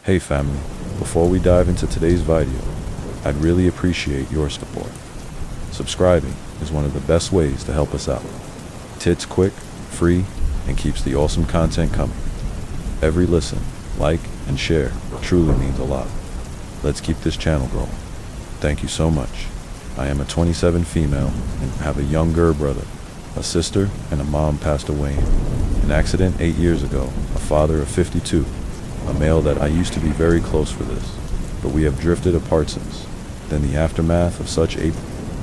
Hey family, before we dive into today's video, I'd really appreciate your support. Subscribing is one of the best ways to help us out. It's quick, free, and keeps the awesome content coming. Every listen, like, and share truly means a lot. Let's keep this channel growing. Thank you so much. I am a 27 female and have a younger brother. A sister and a mom passed away in an accident 8 years ago. A father of 52, a male that I used to be very close for this, but we have drifted apart since. Then the aftermath of such a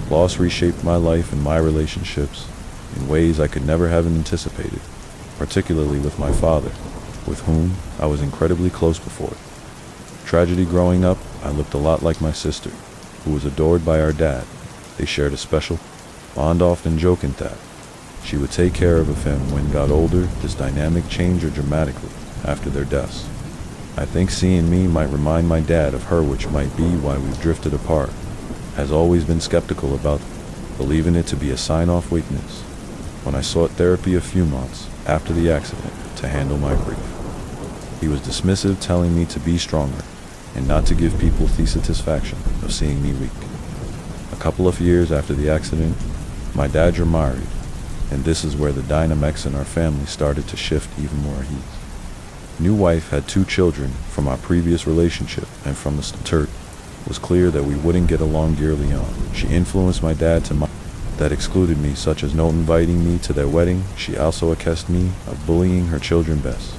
loss reshaped my life and my relationships in ways I could never have anticipated, particularly with my father, with whom I was incredibly close before. Tragedy growing up, I looked a lot like my sister, who was adored by our dad. They shared a special bond, often joking that she would take care of him when got older. This dynamic changed dramatically after their deaths. I think seeing me might remind my dad of her, which might be why we've drifted apart. Has always been skeptical about believing it to be a sign of weakness. When I sought therapy a few months after the accident to handle my grief, he was dismissive, telling me to be stronger and not to give people the satisfaction of seeing me weak. A couple of years after the accident, my dad remarried, and this is where the dynamics in our family started to shift even more. His new wife had 2 children from our previous relationship, and from the start, it was clear that we wouldn't get along yearly on. She influenced my dad to that excluded me, such as not inviting me to their wedding. She also accused me of bullying her children best.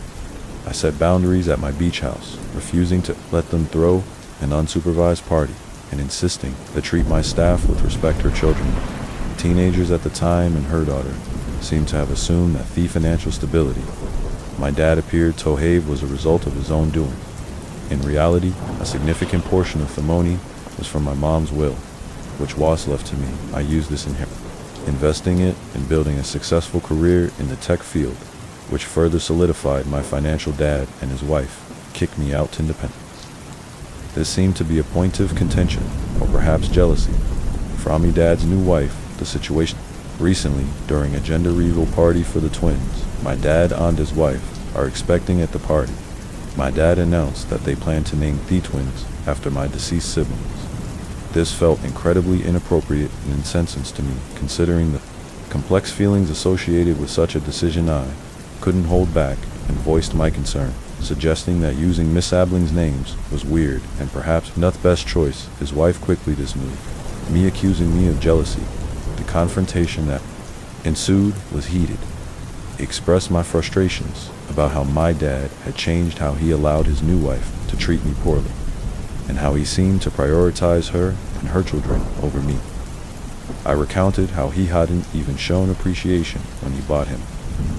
I set boundaries at my beach house, refusing to let them throw an unsupervised party, and insisting to treat my staff with respect. Her children, teenagers at the time, and her daughter seemed to have assumed that the financial stability my dad appeared to have was a result of his own doing. In reality, a significant portion of the money was from my mom's will, which was left to me. I used this investing it in building a successful career in the tech field, which further solidified my financial. Dad and his wife kicked me out to independence. This seemed to be a point of contention, or perhaps jealousy, from my dad's new wife. The situation recently, during a gender reveal party for the twins, my dad and his wife are expecting at the party. My dad announced that they plan to name the twins after my deceased siblings. This felt incredibly inappropriate and insensitive to me, considering the complex feelings associated with such a decision. I couldn't hold back and voiced my concern, suggesting that using Miss Abling's names was weird and perhaps not the best choice. His wife quickly dismissed me, accusing me of jealousy. The confrontation that ensued was heated. I expressed my frustrations about how my dad had changed, how he allowed his new wife to treat me poorly, and how he seemed to prioritize her and her children over me. I recounted how he hadn't even shown appreciation when he bought him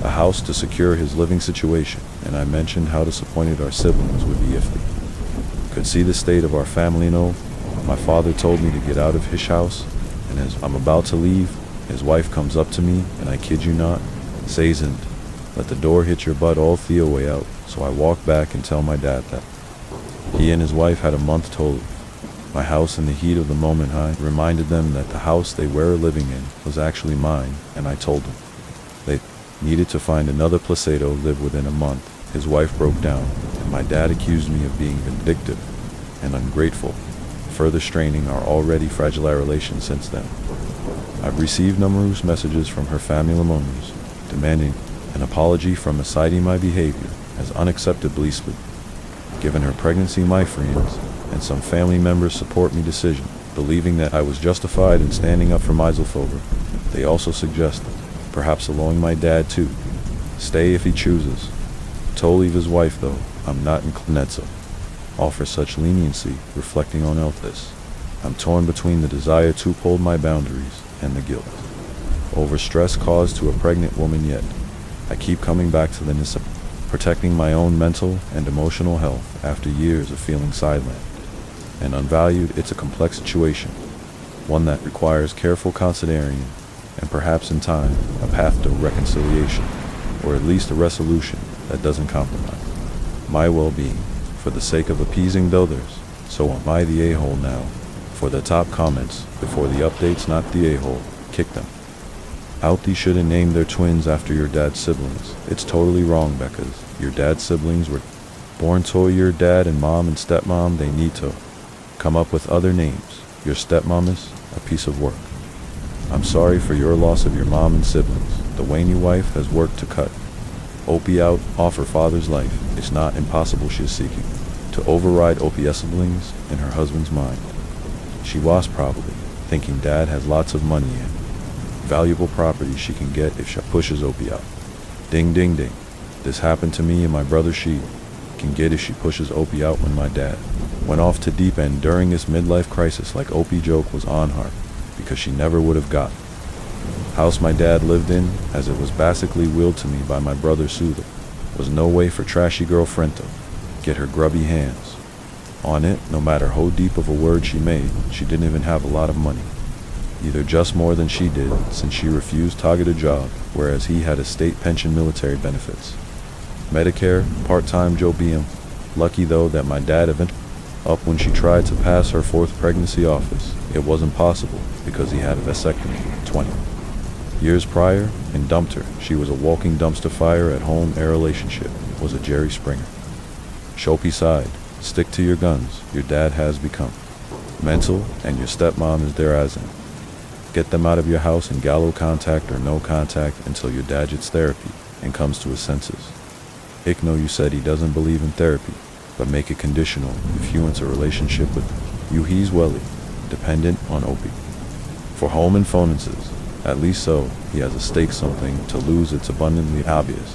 a house to secure his living situation, and I mentioned how disappointed our siblings would be if they could see the state of our family. No, my father told me to get out of his house, and as I'm about to leave, his wife comes up to me, and I kid you not, says, "And let the door hit your butt all the way out." So I walk back and tell my dad that he and his wife had a month to leave my house. In the heat of the moment, I reminded them that the house they were living in was actually mine, and I told them they needed to find another place to live within a month. His wife broke down, and my dad accused me of being vindictive and ungrateful, further straining our already fragile relations. Since then, I've received numerous messages from her family members demanding an apology from her, citing my behavior as unacceptably split. Given her pregnancy, my friends and some family members support me decision, believing that I was justified in standing up for myself over. They also suggested perhaps allowing my dad to stay if he chooses to leave his wife, though I'm not inclined to offer such leniency. Reflecting on all this, I'm torn between the desire to uphold my boundaries and the guilt over stress caused to a pregnant woman. Yet I keep coming back to the necessity of protecting my own mental and emotional health after years of feeling sidelined and unvalued. It's a complex situation, one that requires careful consideration and perhaps in time a path to reconciliation, or at least a resolution that doesn't compromise my well-being for the sake of appeasing the others. So am I the a-hole now? For the top comments before the updates, not the a-hole. Kick them out. They shouldn't name their twins after your dad's siblings. It's totally wrong because your dad's siblings were Born to your dad and mom and stepmom, they need to come up with other names. Your stepmom is a piece of work. I'm sorry for your loss of your mom and siblings. The Waney wife has worked to cut Opie out off her father's life. It's not impossible she is seeking to override Opie's siblings in her husband's mind. She was probably thinking dad has lots of money and valuable property she can get if she pushes Opie out. Ding ding ding. This happened to me and my brother. She can get if she pushes Opie out when my dad went off to deep end during this midlife crisis like Opie joke was on her because she never would have got house my dad lived in, as it was basically willed to me by my brother Soother. Was no way for trashy girlfriend to get her grubby hands on it, no matter how deep of a word she made. She didn't even have a lot of money, either just more than she did, since she refused to get a job, whereas he had a state pension, military benefits, Medicare, part-time Joe BM. Lucky though that my dad eventually up when she tried to pass her fourth pregnancy office. It wasn't possible because he had a vasectomy 20 years prior and dumped her. She was a walking dumpster fire at home. Their relationship was a Jerry Springer. Shopee sighed. Stick to your guns. Your dad has become mental and your stepmom is there as in. Get them out of your house in gallow contact or no contact until your dad gets therapy and comes to his senses. Ickno, you said he doesn't believe in therapy, but make it conditional if you enter a relationship with you. He's welly dependent on Opie for home and finances. At least so, he has a stake, something to lose. It's abundantly obvious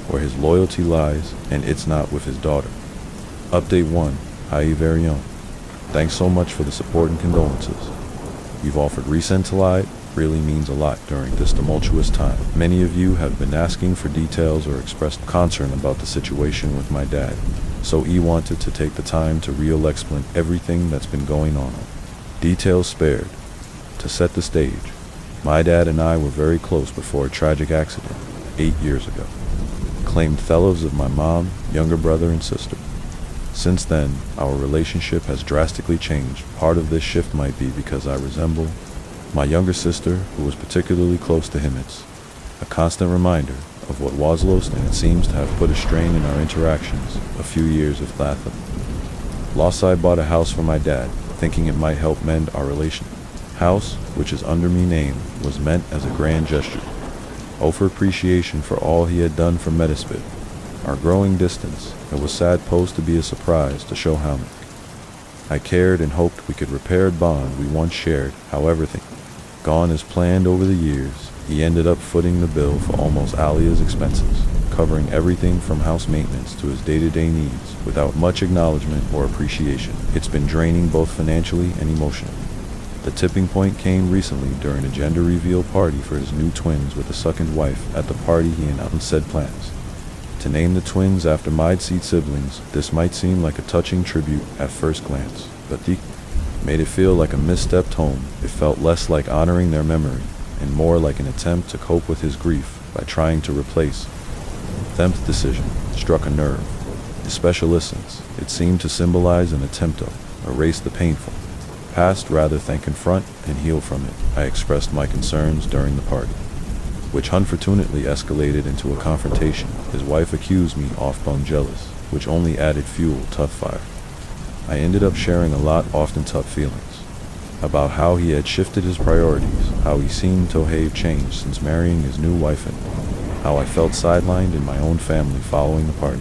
where his loyalty lies, and it's not with his daughter. Update 1. Hi, very young. Thanks so much for the support and condolences. You've offered recentillide. Really means a lot during this tumultuous time. Many of you have been asking for details or expressed concern about the situation with my dad, so he wanted to take the time to explain everything that's been going on. Details spared. To set the stage, my dad and I were very close before a tragic accident 8 years ago. Claimed fellows of my mom, younger brother and sister. Since then, our relationship has drastically changed. Part of this shift might be because I resemble my younger sister, who was particularly close to him. It's a constant reminder of what was lost, and it seems to have put a strain in our interactions. A few years of Latham. Lost. I bought a house for my dad, thinking it might help mend our relation. House, which is under me name, was meant as a grand gesture. For appreciation for all he had done for Metaspit. Our growing distance, it was sad posed to be a surprise to show how much I cared and hoped we could repair a bond we once shared. However, things gone as planned over the years. He ended up footing the bill for almost Alia's expenses, covering everything from house maintenance to his day-to-day needs without much acknowledgement or appreciation. It's been draining both financially and emotionally. The tipping point came recently during a gender reveal party for his new twins with a second wife. At the party, he announced said plans to name the twins after my deceased siblings. This might seem like a touching tribute at first glance, but he made it feel like a misstepped home. It felt less like honoring their memory and more like an attempt to cope with his grief by trying to replace them. The decision struck a nerve, especially since it seemed to symbolize an attempt to erase the painful past rather than confront and heal from it. I expressed my concerns during the party, which unfortunately escalated into a confrontation. His wife accused me of being jealous, which only added fuel to the fire. I ended up sharing a lot, often tough feelings, about how he had shifted his priorities, how he seemed to have changed since marrying his new wife, and how I felt sidelined in my own family following the party.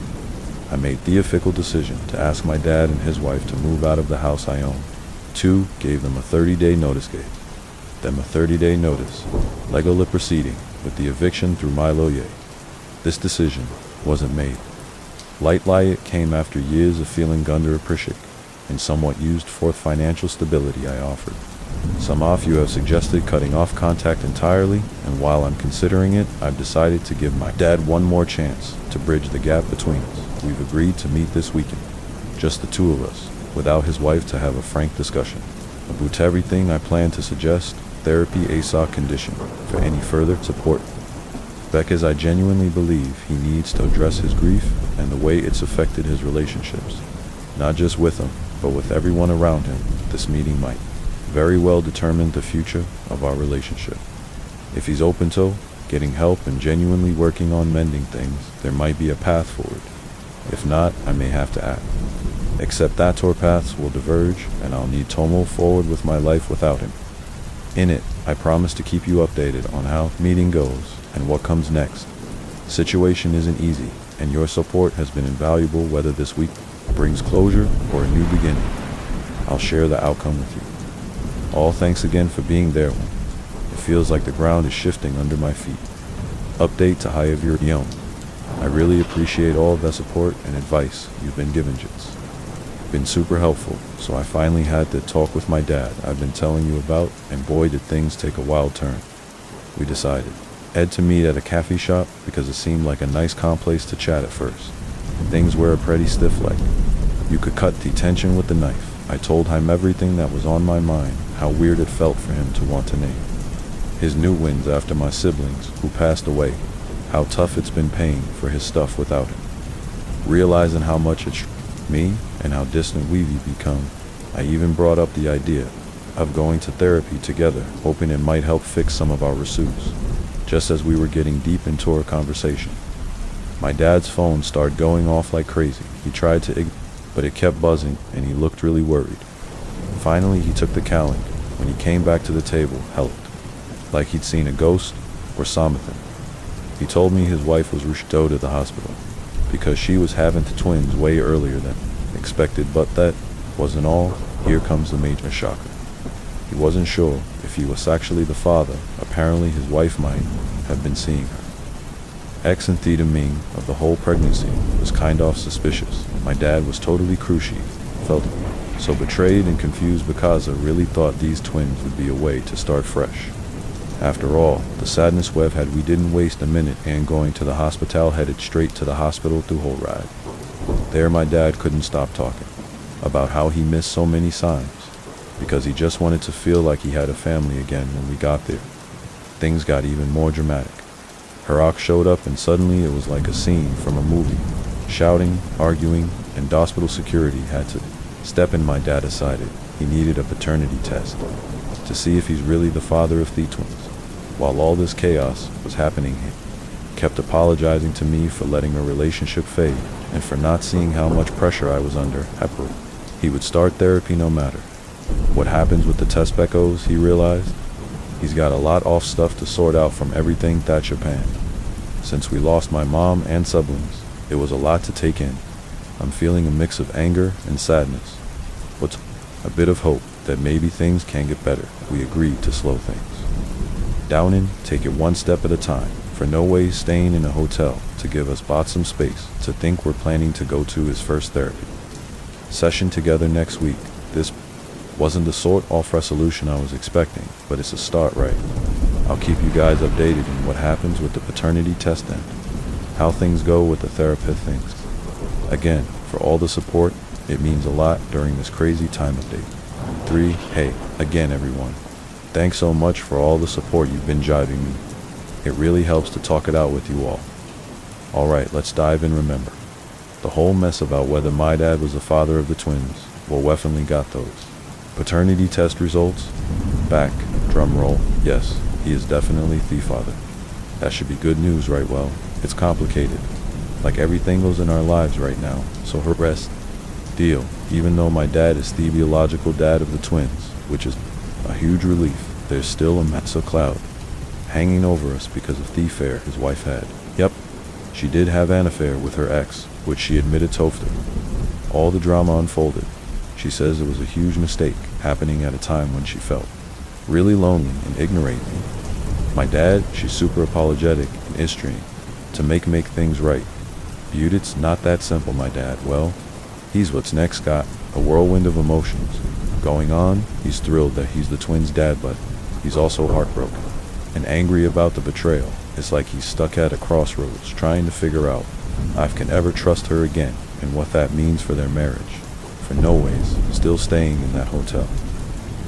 I made the difficult decision to ask my dad and his wife to move out of the house I owned. 2. Gave them a 30-day notice. Legal proceeding with the eviction through my lawyer. This decision wasn't made lightly. It came after years of feeling underappreciated and somewhat used for financial stability I offered. Some of you have suggested cutting off contact entirely, and while I'm considering it, I've decided to give my dad one more chance to bridge the gap between us. We've agreed to meet this weekend, just the two of us, without his wife, to have a frank discussion about everything I plan to suggest. Therapy ASA condition for any further support. Because I genuinely believe he needs to address his grief and the way it's affected his relationships, not just with him, but with everyone around him. This meeting might very well determine the future of our relationship. If he's open to getting help and genuinely working on mending things, there might be a path forward. If not, I may have to act. Except that our paths will diverge, and I'll need to move forward with my life without him. In it, I promise to keep you updated on how meeting goes and what comes next. Situation isn't easy, and your support has been invaluable, whether this week brings closure or a new beginning. I'll share the outcome with you. All thanks again for being there. It feels like the ground is shifting under my feet. Update to high of your own. I really appreciate all of the support and advice you've been giving. It's been super helpful, so I finally had to talk with my dad I've been telling you about, and boy did things take a wild turn. We decided Ed to meet at a cafe shop because it seemed like a nice calm place to chat at first. Things were pretty stiff, like you could cut the tension with the knife. I told him everything that was on my mind, how weird it felt for him to want to name his new wins after my siblings who passed away, how tough it's been paying for his stuff without him. Realizing how much it's me and how distant we've become, I even brought up the idea of going to therapy together, hoping it might help fix some of our issues. Just as we were getting deep into our conversation, my dad's phone started going off like crazy. He tried to ignore, but it kept buzzing and he looked really worried. Finally, he took the calendar. When he came back to the table, helped, like he'd seen a ghost or something. He told me his wife was rushed to the hospital because she was having the twins way earlier than expected, but that wasn't all. Here comes the major shocker. He wasn't sure if he was actually the father. Apparently his wife might have been seeing her. Ex and Theta Ming of the whole pregnancy was kind of suspicious. My dad was totally crucial, felt so betrayed and confused because I really thought these twins would be a way to start fresh. After all, the sadness we've had, we didn't waste a minute and going to the hospital, headed straight to the hospital through whole ride. There my dad couldn't stop talking about how he missed so many signs because he just wanted to feel like he had a family again. When we got there, things got even more dramatic. Harak showed up and suddenly it was like a scene from a movie. Shouting, arguing, and hospital security had to step in. My dad decided he needed a paternity test to see if he's really the father of the twins. While all this chaos was happening, he kept apologizing to me for letting our relationship fade and for not seeing how much pressure I was under. He would start therapy no matter what happens with the test echoes. He realized he's got a lot of stuff to sort out from everything that Japan. Since we lost my mom and siblings, it was a lot to take in. I'm feeling a mix of anger and sadness, but a bit of hope that maybe things can get better. We agreed to slow things down and take it one step at a time. For no way staying in a hotel to give us both some space to think. We're planning to go to his first therapy session together next week. This wasn't the sort of resolution I was expecting, but it's a start, right? I'll keep you guys updated on what happens with the paternity test and how things go with the therapist things. Again, for all the support, it means a lot during this crazy time update. 3. Hey, again everyone, thanks so much for all the support you've been jiving me. It really helps to talk it out with you all. Alright, let's dive in. Remember, the whole mess about whether my dad was the father of the twins, well, definitely got those paternity test results back. Drum roll. Yes, he is definitely the father. That should be good news, right? Well, it's complicated, like everything goes in our lives right now, so her rest deal. Even though my dad is the biological dad of the twins, which is a huge relief, there's still a massive cloud hanging over us because of the affair his wife had. Yep, she did have an affair with her ex, which she admitted to. All the drama unfolded. She says it was a huge mistake, happening at a time when she felt really lonely and ignorating me. My dad, she's super apologetic and is trying to make things right. But it's not that simple, my dad. Well, he's what's next, got a whirlwind of emotions going on. He's thrilled that he's the twins' dad, but he's also heartbroken and angry about the betrayal. It's like he's stuck at a crossroads, trying to figure out if I can ever trust her again and what that means for their marriage. For no ways, still staying in that hotel,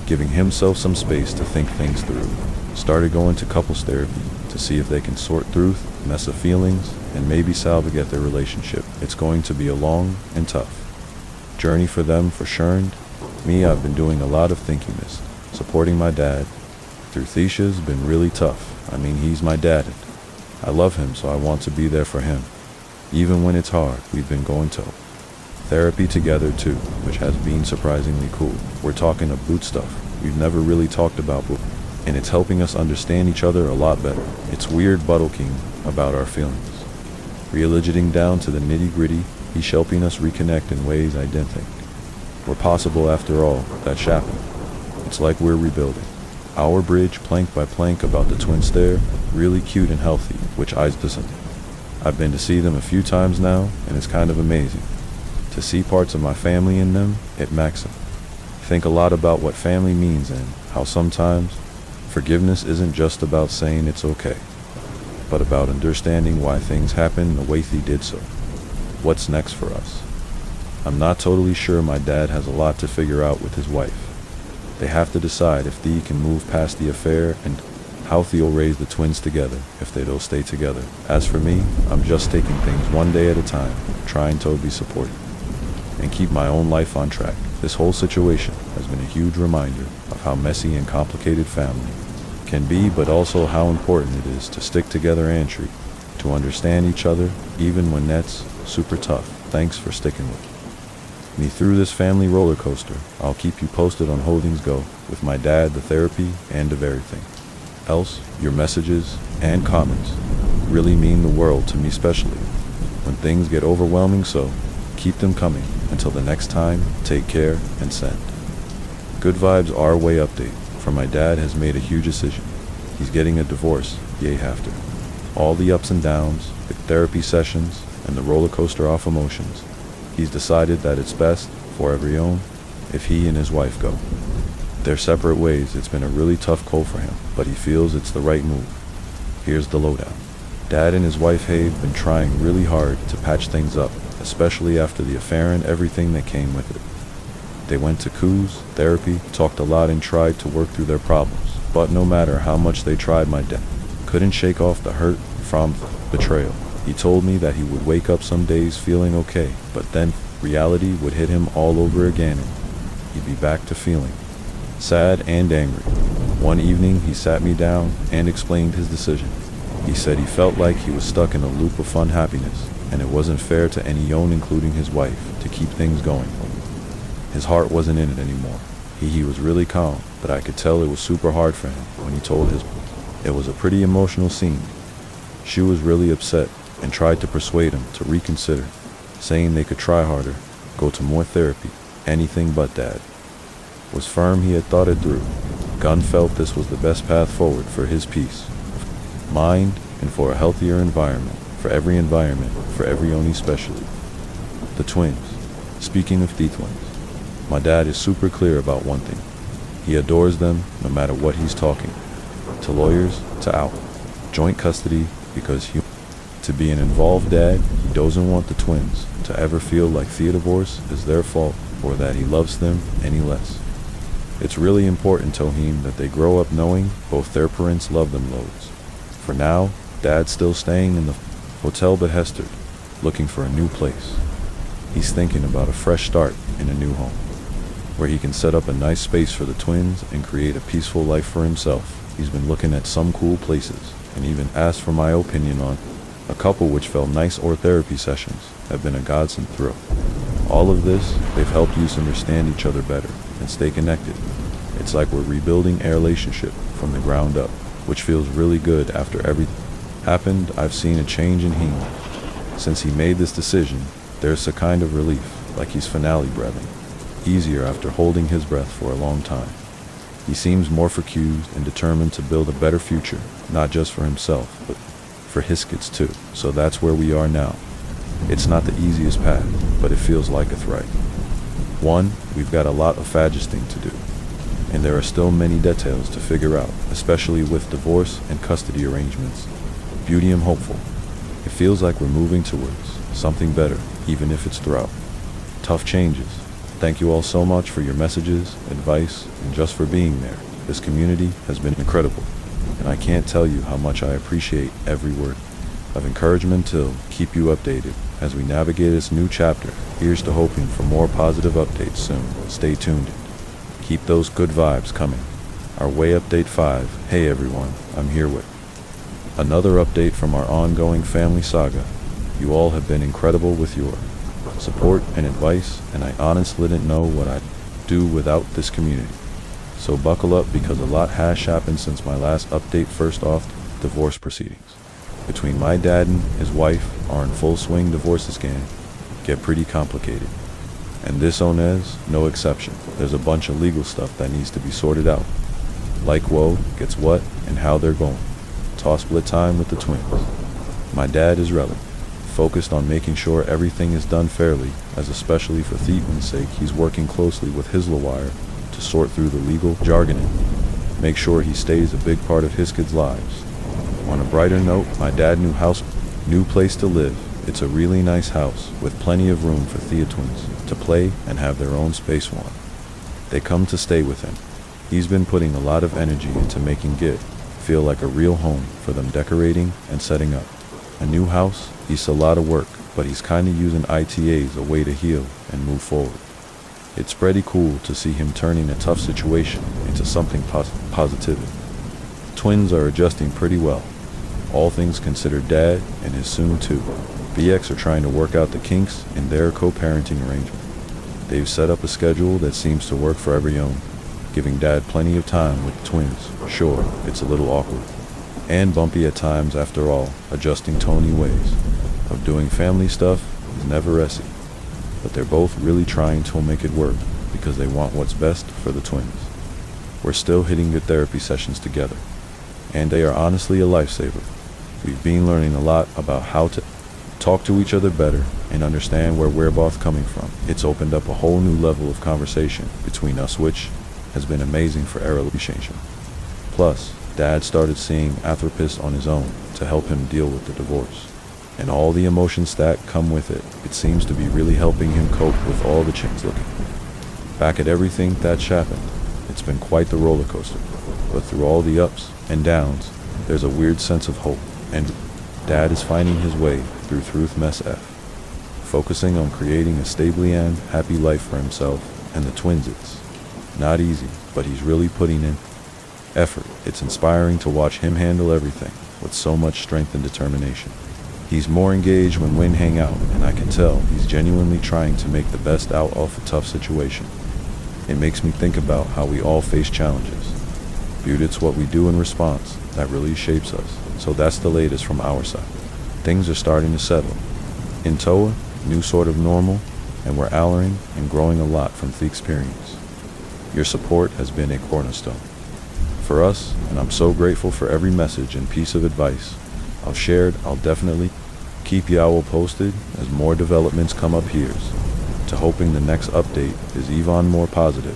giving himself some space to think things through. Started going to couples therapy to see if they can sort through mess of feelings and maybe salvage their relationship. It's going to be a long and tough journey for them, for sure. And me, I've been doing a lot of thinking this, supporting my dad through Thesha's been really tough. I mean, he's my dad and I love him, so I want to be there for him. Even when it's hard, we've been going to therapy together too, which has been surprisingly cool. We're talking about stuff we've never really talked about before, and it's helping us understand each other a lot better. It's weird buttling about our feelings, religiting down to the nitty-gritty. He's helping us reconnect in ways I didn't think were possible after all that happened. It's like we're rebuilding our bridge plank by plank about the twins there, really cute and healthy, which I've been to see them a few times now, and it's kind of amazing to see parts of my family in them. It makes them think a lot about what family means and how sometimes forgiveness isn't just about saying it's okay, but about understanding why things happen the way they did. So, what's next for us? I'm not totally sure. My dad has a lot to figure out with his wife. They have to decide if they can move past the affair and how they'll raise the twins together if they'll stay together. As for me, I'm just taking things one day at a time, trying to be supportive and keep my own life on track. This whole situation has been a huge reminder of how messy and complicated family can be, but also how important it is to stick together and to understand each other, even when that's super tough. Thanks for sticking with me through this family roller coaster. I'll keep you posted on how things go with my dad, the therapy, and of everything else. Your messages and comments really mean the world to me, especially when things get overwhelming, so keep them coming. Until the next time, take care and send good vibes our way. Update from my dad has made a huge decision. He's getting a divorce. Yay, after all the ups and downs, the therapy sessions, and the roller coaster of emotions, he's decided that it's best for everyone if he and his wife go their separate ways. It's been a really tough call for him, but he feels it's the right move. Here's the lowdown. Dad and his wife have been trying really hard to patch things up, especially after the affair and everything that came with it. They went to coups, therapy, talked a lot, and tried to work through their problems. But no matter how much they tried, my dad couldn't shake off the hurt from betrayal. He told me that he would wake up some days feeling okay, but then reality would hit him all over again, and he'd be back to feeling sad and angry. One evening, he sat me down and explained his decision. He said he felt like he was stuck in a loop of unhappiness, and it wasn't fair to anyone, including his wife, to keep things going. His heart wasn't in it anymore. He was really calm, but I could tell it was super hard for him when he told his wife. It was a pretty emotional scene. She was really upset and tried to persuade him to reconsider, saying they could try harder, go to more therapy. Anything but Dad was firm. He had thought it through. Gunn felt this was the best path forward for his peace of mind and for a healthier environment, for every only, especially the twins. Speaking of the twins, my dad is super clear about one thing. He adores them no matter what he's talking to lawyers, to out joint custody, because to be an involved dad, he doesn't want the twins to ever feel like the divorce is their fault or that he loves them any less. It's really important to him that they grow up knowing both their parents love them loads. For now, Dad's still staying in the hotel, but Hester looking for a new place. He's thinking about a fresh start in a new home, where he can set up a nice space for the twins and create a peaceful life for himself. He's been looking at some cool places and even asked for my opinion on a couple which felt nice, or therapy sessions have been a godsend thrill. All of this, they've helped us understand each other better and stay connected. It's like we're rebuilding a relationship from the ground up, which feels really good. After everything happened, I've seen a change in him. Since he made this decision, there's a kind of relief, like he's finally breathing easier after holding his breath for a long time. He seems more focused and determined to build a better future, not just for himself, but for his kids too. So that's where we are now. It's not the easiest path, but it feels like it's right. One, we've got a lot of adjusting to do, and there are still many details to figure out, especially with divorce and custody arrangements. Beauty and hopeful. It feels like we're moving towards something better, even if it's throughout tough changes. Thank you all so much for your messages, advice, and just for being there. This community has been incredible, and I can't tell you how much I appreciate every word of encouragement to keep you updated as we navigate this new chapter. Here's to hoping for more positive updates soon. Stay tuned. Keep those good vibes coming. Our way. Update 5. Hey everyone, I'm here with another update from our ongoing family saga. You all have been incredible with your support and advice, and I honestly didn't know what I'd do without this community. So buckle up, because a lot has happened since my last update. First off, divorce proceedings. Between my dad and his wife are in full swing. Divorces can get pretty complicated, and this Onez, no exception. There's a bunch of legal stuff that needs to be sorted out, like who gets what and how they're going. Toss split time with the twins. My dad is really focused on making sure everything is done fairly, as especially for Theaton's sake, he's working closely with his lawyer to sort through the legal jargon and make sure he stays a big part of his kids' lives. On a brighter note, my dad new place to live. It's a really nice house with plenty of room for Thea twins to play and have their own space one. They come to stay with him. He's been putting a lot of energy into making it feel like a real home for them, decorating and setting up. A new house, it's a lot of work, but he's kinda using ITA as a way to heal and move forward. It's pretty cool to see him turning a tough situation into something positive. Twins are adjusting pretty well. All things considered, Dad and his soon-to BX are trying to work out the kinks in their co-parenting arrangement. They've set up a schedule that seems to work for everyone, giving Dad plenty of time with the twins. Sure, it's a little awkward and bumpy at times. After all, adjusting Tony ways of doing family stuff is never easy, but they're both really trying to make it work because they want what's best for the twins. We're still hitting good therapy sessions together, and they are honestly a lifesaver. We've been learning a lot about how to talk to each other better and understand where we're both coming from. It's opened up a whole new level of conversation between us, which has been amazing for our relationship. Plus, Dad started seeing a therapist on his own to help him deal with the divorce, and all the emotions that come with it. It seems to be really helping him cope with all the changes. Looking back at everything that's happened, it's been quite the roller coaster, but through all the ups and downs, there's a weird sense of hope, and Dad is finding his way through mess F, focusing on creating a stable and happy life for himself and the twins. It's not easy, but he's really putting in effort. It's inspiring to watch him handle everything with so much strength and determination. He's more engaged when we hang out, and I can tell he's genuinely trying to make the best out of a tough situation. It makes me think about how we all face challenges. But it's what we do in response that really shapes us. So that's the latest from our side. Things are starting to settle. In Toa, new sort of normal, and we're honoring and growing a lot from the experience. Your support has been a cornerstone for us, and I'm so grateful for every message and piece of advice I've shared. I'll definitely keep you all posted as more developments come up. Here's to hoping the next update is even more positive.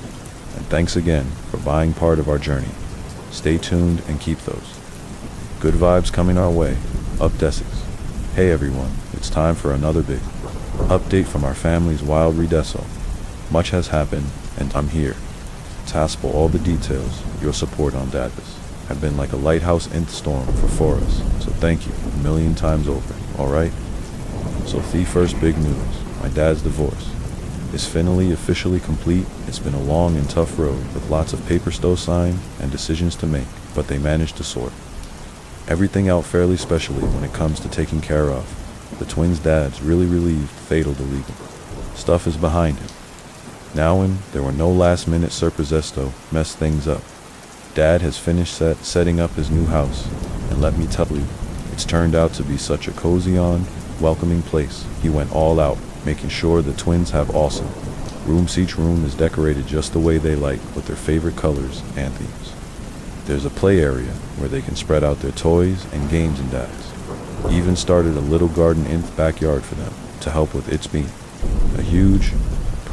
And thanks again for being part of our journey. Stay tuned and keep those good vibes coming our way. Up Desics. Hey everyone, it's time for another big update from our family's wild redeso. Much has happened, and I'm here to ask for all the details. Your support on Davis have been like a lighthouse in the storm for us, so thank you a million times over. Alright? So the first big news, my dad's divorce is finally officially complete. It's been a long and tough road with lots of papers still signed and decisions to make, but they managed to sort everything out fairly, especially when it comes to taking care of the twins. Dad's really relieved fatal the legal stuff is behind him now, and there were no last minute surprises to mess things up. Dad has finished setting up his new house, and let me tell you, it's turned out to be such a cozy and welcoming place. He went all out, making sure the twins have awesome rooms. Each room is decorated just the way they like, with their favorite colors and themes. There's a play area where they can spread out their toys and games, and Dad's even started a little garden in the backyard for them to help with. It's been a huge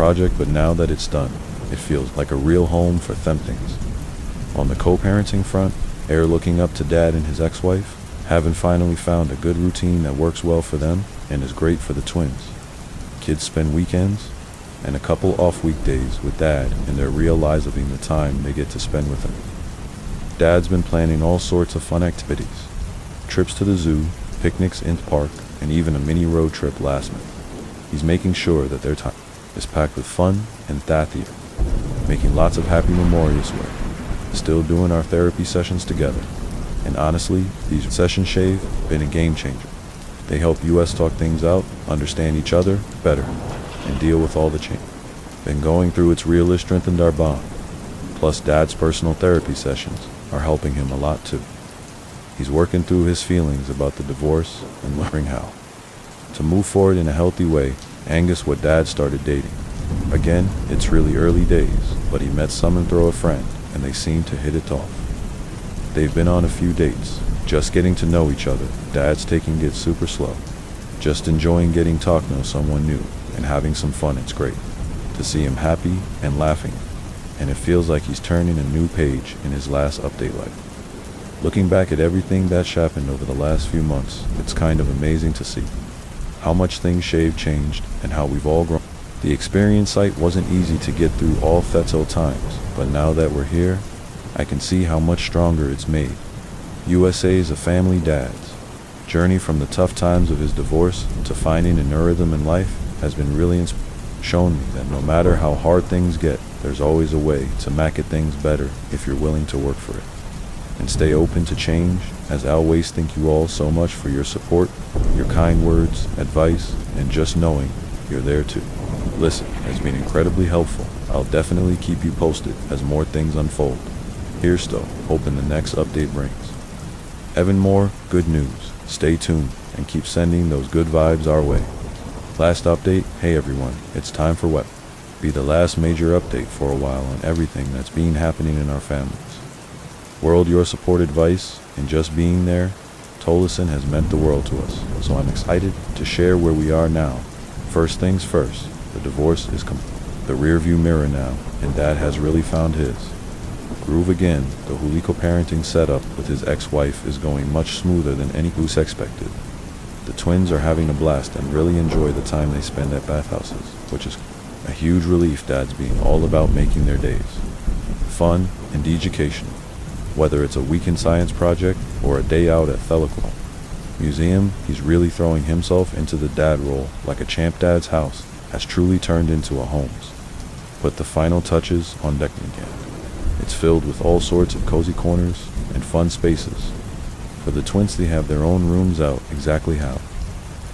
project, but now that it's done, it feels like a real home for them things. On the co-parenting front, they're looking up to Dad and his ex-wife, having finally found a good routine that works well for them and is great for the twins. Kids spend weekends and a couple off weekdays with Dad, and they're realizing the time they get to spend with him. Dad's been planning all sorts of fun activities, trips to the zoo, picnics in the park, and even a mini road trip last month. He's making sure that their time is packed with fun and theater, making lots of happy memories. We're still doing our therapy sessions together, and honestly, these sessions have been a game changer. They help us talk things out, understand each other better, and deal with all the change. Been going through its really strengthened our bond. Plus Dad's personal therapy sessions are helping him a lot too. He's working through his feelings about the divorce and learning how to move forward in a healthy way. Angus what Dad started dating. Again, it's really early days, but he met Summer through a friend, and they seem to hit it off. They've been on a few dates, just getting to know each other. Dad's taking it super slow, just enjoying getting to know someone new and having some fun. It's great to see him happy and laughing, and it feels like he's turning a new page in his last update life. Looking back at everything that's happened over the last few months, it's kind of amazing to see how much things changed and how we've all grown. The experience site wasn't easy to get through all Fetzo times, but now that we're here, I can see how much stronger it's made. USA's a family dad's journey from the tough times of his divorce to finding a new rhythm in life has been really shown me that no matter how hard things get, there's always a way to make it things better if you're willing to work for it and stay open to change. As always, thank you all so much for your support, your kind words, advice, and just knowing you're there too. Listen, has been incredibly helpful. I'll definitely keep you posted as more things unfold. Here's to hoping the next update brings even more good news. Stay tuned and keep sending those good vibes our way. Last update, hey everyone, it's time for what be the last major update for a while on everything that's been happening in our families. World, your support, advice, and just being there, Tolleson has meant the world to us, so I'm excited to share where we are now. First things first, the divorce is the rearview mirror now, and Dad has really found his groove again. The Huliko parenting setup with his ex-wife is going much smoother than any who's expected. The twins are having a blast and really enjoy the time they spend at bathhouses, which is a huge relief. Dad's being all about making their days fun and educational. Whether it's a weekend science project or a day out at Thelical Museum, he's really throwing himself into the dad role like a champ. Dad's house has truly turned into a home's. Put the final touches on deck again. It's filled with all sorts of cozy corners and fun spaces. For the twins, they have their own rooms out exactly how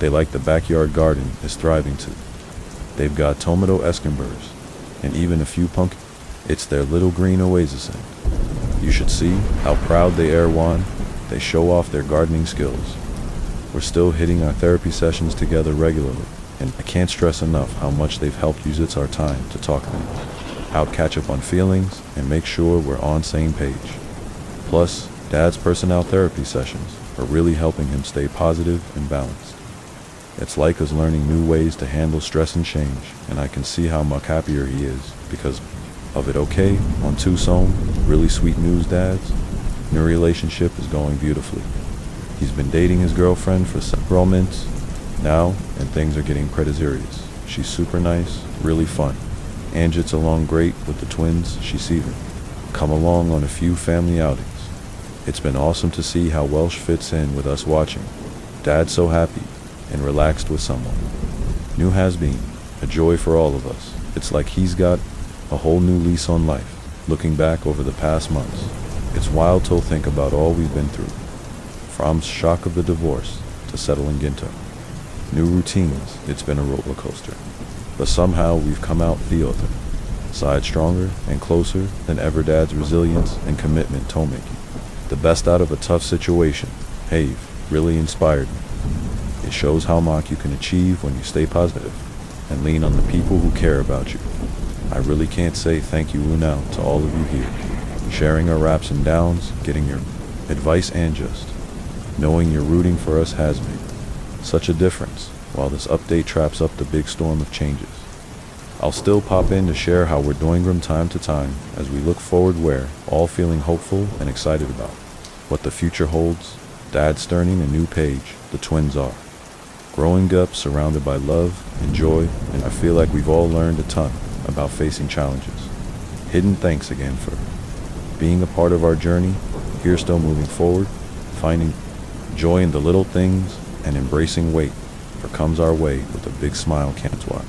they like. The backyard garden is thriving too. They've got tomato escombers and even a few pumpkins. It's their little green oasis. You should see how proud they are when they show off their gardening skills. We're still hitting our therapy sessions together regularly, and I can't stress enough how much they've helped use it's our time to talk things out, catch up on feelings, and make sure we're on same page. Plus, Dad's personal therapy sessions are really helping him stay positive and balanced. It's like us learning new ways to handle stress and change, and I can see how much happier he is because of it. Okay, on to some really sweet news. Dad's new relationship is going beautifully. He's been dating his girlfriend for several months now, and things are getting pretty serious. She's super nice, really fun, and gets along great with the twins. She's even come along on a few family outings. It's been awesome to see how well she fits in with us watching. Dad's so happy and relaxed with someone new has been a joy for all of us. It's like he's got a whole new lease on life. Looking back over the past months, it's wild to think about all we've been through. From shock of the divorce to settling into new routines, it's been a roller coaster. But somehow we've come out the other side stronger and closer than ever. Dad's resilience and commitment to making the best out of a tough situation, hey, really inspired me. It shows how much you can achieve when you stay positive and lean on the people who care about you. I really can't say thank you enough to all of you here, sharing our ups and downs, getting your advice, and just knowing you're rooting for us has made such a difference while this update traps up the big storm of changes. I'll still pop in to share how we're doing from time to time as we look forward. We're all feeling hopeful and excited about what the future holds. Dad's turning a new page, the twins are growing up surrounded by love and joy, and I feel like we've all learned a ton about facing challenges. Hidden thanks again for being a part of our journey. Here's still moving forward, finding joy in the little things and embracing weight for comes our way with a big smile. Can't wait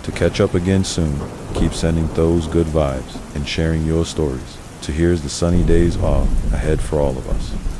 to catch up again soon. Keep sending those good vibes and sharing your stories. To here's the sunny days are ahead for all of us.